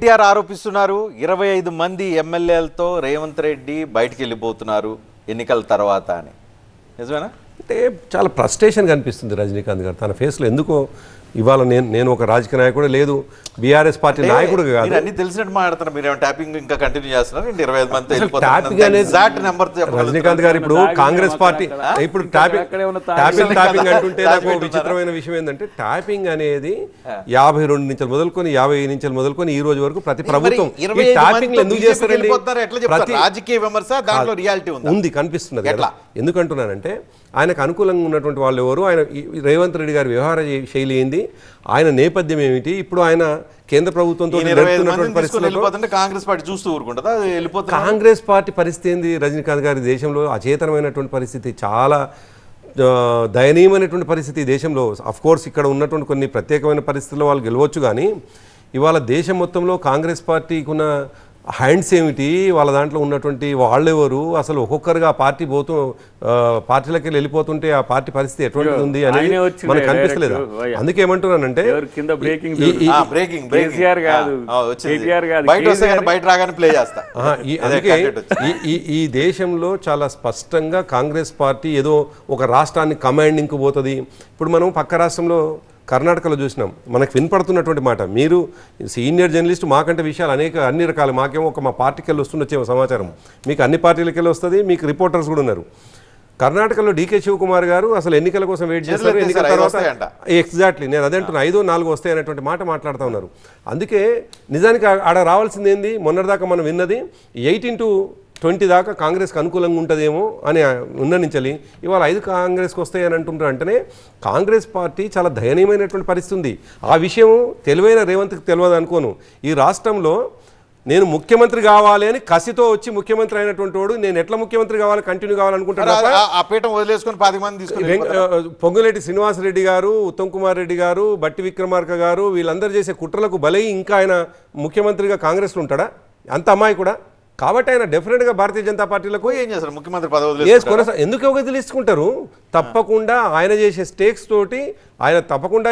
కేటీఆర్ ఆరోపిస్తున్నారు 25 మంది ఎమ్మెల్యేలతో రేవంత్ రెడ్డి బయటికి వెళ్ళిపోతున్నారు ఎన్నికల తర్వాత అని. నిజమేనా? అంటే చాలా ఫ్రస్ట్రేషన్ కనిపిస్తుంది రజనీకాంత్ గారు తన ఫేస్లో. ఎందుకో ఇవాళ నేను ఒక రాజకీయ నాయకుడు లేదు, బీఆర్ఎస్ పార్టీ నాయకుడు కాదు. అన్ని తెలిసినట్టు మాట్లాడుతున్నారు. మీరు ట్యాపింగ్ ఇంకా కంటిన్యూ చేస్తున్నారు. 25 మంది రజనీకాంత్ గారు ఇప్పుడు కాంగ్రెస్ పార్టీ ఇప్పుడు ట్యాపింగ్ అంటుంటే నాకు విచిత్రమైన విషయం ఏంటంటే, ట్యాపింగ్ అనేది 52 నుంచి మొదలుకొని 50 నుంచి మొదలుకొని ఈ రోజు వరకు ప్రతి ప్రభుత్వం ట్యాపింగ్ ఎందుకు చేస్తారండి? రాజకీయ విమర్శ దాంట్లో రియాలిటీ ఉంది కనిపిస్తున్నది కదా. ఎందుకంటున్నానంటే ఆయనకు అనుకూలంగా ఉన్నటువంటి వాళ్ళు ఎవరు, ఆయన రేవంత్ రెడ్డి గారి వ్యవహార శైలి ఏంది, ఆయన నేపథ్యం ఏమిటి, ఇప్పుడు ఆయన కేంద్ర ప్రభుత్వంతో కాంగ్రెస్ పార్టీ చూస్తూ ఊరుకుంటుందా? కాంగ్రెస్ పార్టీ పరిస్థితి ఏంది రజనీకాంత్ గారి దేశంలో? అచేతనమైనటువంటి పరిస్థితి, చాలా దయనీయమైనటువంటి పరిస్థితి దేశంలో. అఫ్ కోర్స్ ఇక్కడ ఉన్నటువంటి కొన్ని ప్రత్యేకమైన పరిస్థితుల్లో వాళ్ళు గెలవచ్చు, కానీ ఇవాళ దేశం మొత్తంలో కాంగ్రెస్ పార్టీకి ఉన్న హ్యాండ్స్ ఏమిటి, వాళ్ళ దాంట్లో ఉన్నటువంటి వాళ్ళెవరు, అసలు ఒక్కొక్కరుగా పార్టీ పార్టీలకి వెళ్ళిపోతుంటే ఆ పార్టీ పరిస్థితి ఎటువంటిది ఉంది అని మనకు కనిపిస్తలేదు. అందుకే ఏమంటున్నానంటే అందుకే ఈ దేశంలో చాలా స్పష్టంగా కాంగ్రెస్ పార్టీ ఏదో ఒక రాష్ట్రాన్ని కమాండింగ్కి పోతుంది. ఇప్పుడు మనం పక్క రాష్ట్రంలో కర్ణాటకలో చూసినాం, మనకు వినపడుతున్నటువంటి మాట. మీరు సీనియర్ జర్నలిస్ట్, మాకంటే విషయాలు అన్ని రకాలు, మాకేమో మా పార్టీకి వెళ్ళి వస్తుండొచ్చేమో సమాచారం, మీకు అన్ని పార్టీలకి వెళ్ళి వస్తుంది, మీకు రిపోర్టర్స్ కూడా ఉన్నారు. కర్ణాటకలో డీకే శివకుమార్ గారు అసలు ఎన్నికల కోసం వెయిట్ చేస్తారు, ఎన్నికల తర్వాత ఎగ్జాక్ట్లీ నేను అదే అంటున్నా 5, 4 వస్తాయి అనేటువంటి మాట మాట్లాడుతూ ఉన్నారు. అందుకే నిజానికి ఆడ రావాల్సింది ఏంది, మొన్నటిదాకా మనం విన్నది 18-20 దాకా కాంగ్రెస్కి అనుకూలంగా ఉంటుందేమో అని ఉన్ననించాలి. ఇవాళ 5 కాంగ్రెస్కి వస్తాయని అంటుంటారు. అంటేనే కాంగ్రెస్ పార్టీ చాలా దయనీయమైనటువంటి పరిస్థితి ఉంది. ఆ విషయం తెలివైన రేవంత్కి తెలియదు అనుకోను. ఈ రాష్ట్రంలో నేను ముఖ్యమంత్రి కావాలి అని కసితో వచ్చి ముఖ్యమంత్రి అయినటువంటి వాడు, నేను ఎట్లా ముఖ్యమంత్రి కావాలి, కంటిన్యూ కావాలనుకుంటాను. పొంగులేటి శ్రీనివాసరెడ్డి గారు, ఉత్తమ్ కుమార్ రెడ్డి గారు, బట్టి విక్రమార్క గారు వీళ్ళందరూ చేసే కుట్రలకు బలై ఇంకా ఆయన ముఖ్యమంత్రిగా కాంగ్రెస్లో ఉంటాడా? అంత అమ్మాయి కూడా. కాబట్టి ఆయన డెఫినెట్గా భారతీయ జనతా పార్టీలకు ఏం చేస్తారు, ముఖ్యమంత్రి పదవి ఎందుకు వదిలించుకుంటారు? తప్పకుండా ఆయన చేసే స్టేక్స్ తోటి ఆయన తప్పకుండా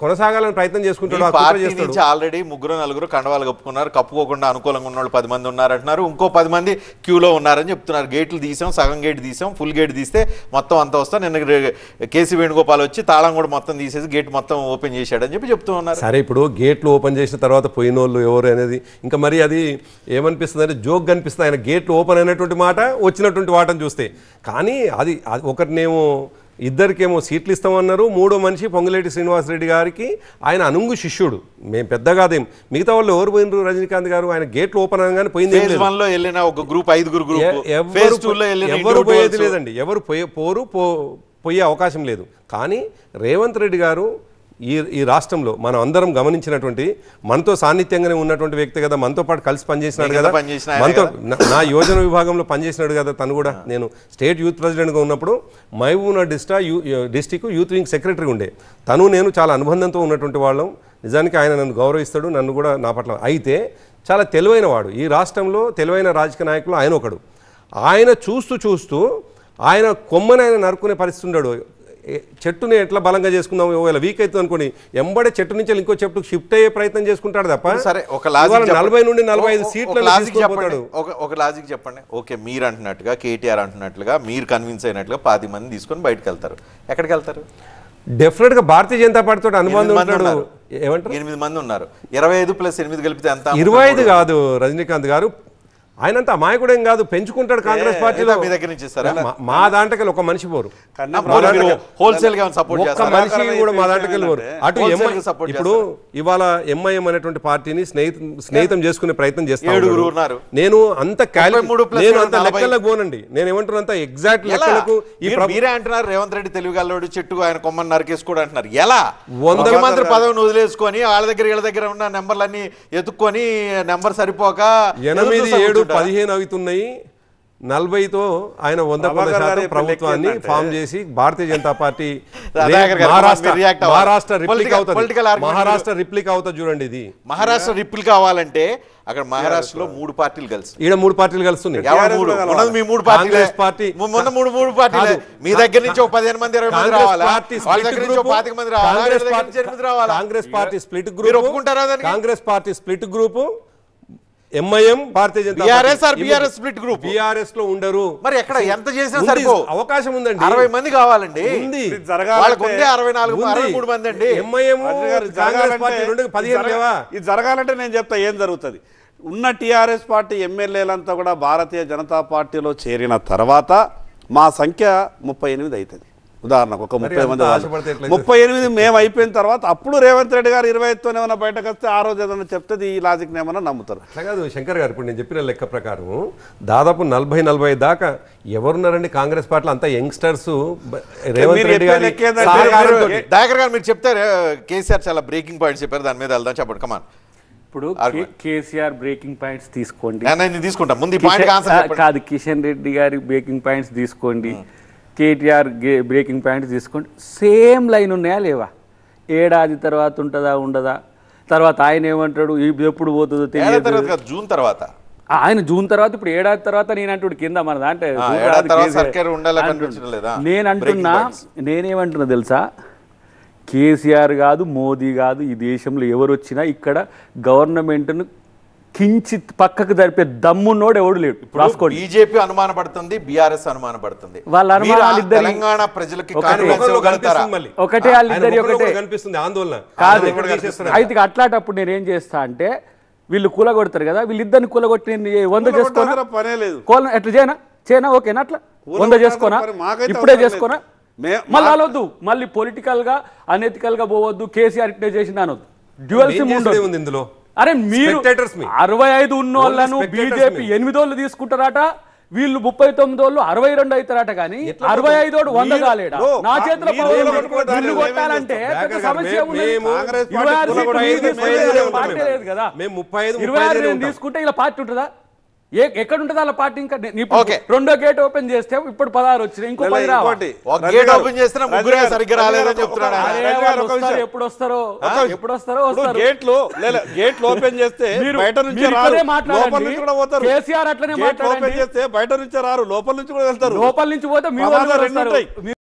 కొనసాగాలని ప్రయత్నం చేసుకుంటాడు. ఆల్రెడీ 3-4 కండవాలు కప్పుకున్నారు, కప్పుకోకుండా అనుకూలంగా ఉన్న వాళ్ళు 10 మంది ఉన్నారంటున్నారు. ఇంకో 10 మంది క్యూలో ఉన్నారని చెప్తున్నారు. గేట్లు తీసాం, సగం గేట్ తీసాం, ఫుల్ గేట్ తీస్తే మొత్తం అంతా వస్తాం. నిన్న కేసీ వేణుగోపాల్ వచ్చి తాళం కూడా మొత్తం తీసేసి గేట్ మొత్తం ఓపెన్ చేశాడని చెప్తూ ఉన్నారు. సరే, ఇప్పుడు గేట్లు ఓపెన్ చేసిన తర్వాత పోయిన వాళ్ళు ఎవరు అనేది ఇంకా మరి అది ఏమనిపిస్తుంది అంటే జోక్ కనిపిస్తుంది. ఆయన గేట్లు ఓపెన్ అయినటువంటి మాట, వచ్చినటువంటి వాటను చూస్తే. కానీ అది ఒకటినేమో ఇద్దరికేమో సీట్లు ఇస్తామన్నారు, మూడో మనిషి పొంగులేటి శ్రీనివాసరెడ్డి గారికి ఆయన అనుంగు శిష్యుడు. మేము పెద్దగా అదేం, మిగతా వాళ్ళు ఎవరు పోయినరు? రజనీకాంత్ గారు ఆయన గేట్లు ఓపెన్ అనగానే పోయింది. ఎవరు పోయేది లేదండి, ఎవరు పోయే అవకాశం లేదు. కానీ రేవంత్ రెడ్డి గారు ఈ రాష్ట్రంలో మనం అందరం గమనించినటువంటి, మనతో సాన్నిధ్యంగానే ఉన్నటువంటి వ్యక్తి కదా, మనతో పాటు కలిసి పనిచేసినాడు కదా, మనతో నా యోజన విభాగంలో పనిచేసినాడు కదా తను కూడా. నేను స్టేట్ యూత్ ప్రెసిడెంట్గా ఉన్నప్పుడు Mahabubnagar district youth wing secretary ఉండే. నేను చాలా అనుబంధంతో ఉన్నటువంటి వాళ్ళం. నిజానికి ఆయన నన్ను గౌరవిస్తాడు, నన్ను కూడా నా పట్ల. అయితే చాలా తెలివైన వాడు. ఈ రాష్ట్రంలో తెలివైన రాజకీయ నాయకులు ఆయన ఒకడు. ఆయన చూస్తూ ఆయన కొమ్మని ఆయన నరుకునే పరిస్థితి ఉన్నాడు. చెట్టుని ఎట్లా బలంగా చేసుకుందాం, ఒకవేళ వీక్ అవుతుంది అనుకోండి, ఎంబడే చెట్టు నుంచి ఇంకో చెట్టుకు షిఫ్ట్ అయ్యే ప్రయత్నం చేసుకుంటాడు తప్ప. సరే, ఒక 40 నుండి 45 సీట్ల ఒక లాజిక్ చెప్పండి. ఓకే, మీరు అంటున్నట్టుగా కేటీఆర్ అంటున్నట్లుగా మీరు కన్విన్స్ అయినట్లుగా 10 మంది తీసుకొని బయటకు వెళ్తారు. ఎక్కడికి వెళ్తారు? డెఫినెట్ గా భారతీయ జనతా పార్టీతో అనుబంధం ఉంటాడు. ఏమంటారు? 8 మంది ఉన్నారు. 25 + 8 కలిపితే ఎంత? 25 కాదు రజనీకాంత్ గారు, ఆయనంతా అమాయకుడేం కాదు, పెంచుకుంటాడు కాంగ్రెస్ పార్టీలో. మా దాంట్లోకి ఒక మనిషి పోరు, ఒక్క మనిషి కూడా మా దాంట్లోకి పోరు. అటు ఇప్పుడు ఇవాళ ఎంఐఎం అనేటువంటి పార్టీని స్నేహితం చేసుకునే ప్రయత్నం చేస్తాను. నేను అంత లెక్కలకు పోనండి. నేను ఏమంటున్నా ఎగ్జాక్ట్ లెక్కలకు. మీరే అంటున్నారు రేవంత్ రెడ్డి తెలుగుగల్లోడు, చెట్టు ఆయన కొమ్మని నరికేసుకోడు అంటున్నారు. ఎలా ముఖ్యమంత్రి పదవిని వదిలేసుకొని వాళ్ళ దగ్గర ఉన్న నెంబర్లన్నీ ఎత్తుక్కొని నెంబర్ సరిపోక 8, 7, 15 అవుతున్నాయి. 40తో ఆయన 100% ప్రభుత్వాన్ని ఫామ్ చేసి భారతీయ జనతా పార్టీ మహారాష్ట్ర రిప్లిక్ అవుతుంది. చూడండి, ఇది మహారాష్ట్ర రిప్లిక్ కావాలంటే అక్కడ మహారాష్ట్రలో 3 పార్టీలు కలిసి ఈడ 3 పార్టీలు కలుస్తున్నాయి. ఉన్నది మీ 3 పార్టీలే. కాంగ్రెస్ పార్టీ మొన్న 3 పార్టీలే. మీ దగ్గర నుంచి 15 మంది 20 మంది రావాలా? వాళ్ళ దగ్గర నుంచి 25 మంది రావాలా? కాంగ్రెస్ పార్టీ స్ప్లిట్ మీరు గ్రూప్. ఒప్పుకుంటారా దానికి? Congress party split group, MIM, Bharatiya Janata BRS split group. BRS లో ఉండరు. మరి ఎక్కడ ఎంత చేసినా సరిపో. అవకాశం ఉందండి. 60 మంది కావాలండి. ఉంది. వాళ్ళకు ఉండే 63 మంది అండి. ఎంఐఎం కాంగ్రెస్ పార్టీ 15 లేవా? ఇది జరగాలంటే నేను చెప్తా ఏం జరుగుతుంది. ఉన్న టీఆర్ఎస్ పార్టీ ఎమ్మెల్యేలంతా కూడా భారతీయ జనతా పార్టీలో చేరిన తర్వాత మా సంఖ్య 38 అవుతుంది. ఉదాహరణకు ఒక 30 మంది 38 మేము అయిపోయిన తర్వాత అప్పుడు రేవంత్ రెడ్డి గారు 25తోనే ఏమైనా బయటకు వస్తే ఆ రోజు ఏదైనా చెప్తే ఈ లాజిక్ ఏమైనా నమ్ముతారు. అట్లా కాదు శంకర్ గారు, ఇప్పుడు నేను చెప్పిన లెక్క ప్రకారం దాదాపు 40-45 దాకా ఎవరున్నారండి కాంగ్రెస్ పార్టీలో? అంతా యంగ్స్టర్స్. రేవంత్ రెడ్డి గారు దయాకర్ గారు మీరు చెప్తారు. కేసీఆర్ చాలా బ్రేకింగ్ పాయింట్స్ చెప్పారు, దాని మీద వెళ్దాం. చెప్పండి కమాన్. ఇప్పుడు కేసీఆర్ బ్రేకింగ్ పాయింట్స్ తీసుకోండి. నేను తీసుకుంటా ముందు ఈ పాయింట్ ఆన్సర్ కాదు. కిషన్ రెడ్డి గారి బ్రేకింగ్ పాయింట్స్ తీసుకోండి, కేటీఆర్ బ్రేకింగ్ పాయింట్స్ తీసుకోండి. సేమ్ లైన్ ఉన్నాయా లేవా? ఏడాది తర్వాత ఉంటుందా ఉండదా? తర్వాత ఆయన ఏమంటాడు ఎప్పుడు పోతుందో తెలియదు. జూన్ తర్వాత ఆయన జూన్ తర్వాత, ఇప్పుడు ఏడాది తర్వాత నేను అంటుడు కింద మన దాంట్లో నేనేమంటున్నా తెలుసా? కేసీఆర్ కాదు, మోదీ కాదు, ఈ దేశంలో ఎవరు వచ్చినా ఇక్కడ గవర్నమెంట్ను కించిత్ పక్కకు జరిపే దమ్మున్నోడు ఎవడు లేడు. బీజేపీ అనుమానపడుతుంది, బీఆర్ఎస్ అనుమానపడుతుంది. వాళ్ళ అనుమానాలు తెలంగాణ ప్రజలకి ఒకటే, వాళ్ళిద్దరి ఒకటే కనిపిస్తుంది ఆందోళన కాదు. అయితే అట్లాంటప్పుడు నేను ఏం చేస్తా అంటే, వీళ్ళు కూలగొడతారు కదా, వీళ్ళిద్దరిని కూలగొట్టి నేను 100 చేసుకోనా? పనే లేదు. ఎట్లా చేయనా? ఓకేనా? అట్లా 100 చేసుకోనా? ఇప్పుడే చేసుకోనా? మళ్ళీ అనొద్దు, మళ్ళీ పొలిటికల్ గా అనెతికల్ గా పోవద్దు. కేసీఆర్ ఇట్లా చేసింది అనొద్దు. డ్యూయల్ సిమ్ ఉండదు ఇందులో. అరే మీరు 65 ఉన్నోళ్ళను బీజేపీ 8 వాళ్ళు తీసుకుంటారట, వీళ్ళు 39 వాళ్ళు 62 అవుతారట. కానీ 65 100 కాలేడా? నా చేతిలో కొట్టాలంటే సమస్య లేదు కదా. 26 తీసుకుంటే ఇలా పార్టీ ఉంటుందా? ఎక్కడ ఉంటుంది అలా పార్టీ? ఇంకా రెండో గేట్ ఓపెన్ చేస్తే ఇప్పుడు 16 వచ్చినాయి, ఇంకో 10 రావాలి. ఎప్పుడు వస్తారో గేట్లు ఓపెన్ చేస్తే బయట నుంచి లోపల నుంచి కూడా పోతారు. కేసీఆర్ అట్లనే ఓపెన్ చేస్తే బయట నుంచి రారు, లోపల నుంచి కూడా వెళ్తారు. లోపల నుంచి పోతే మీ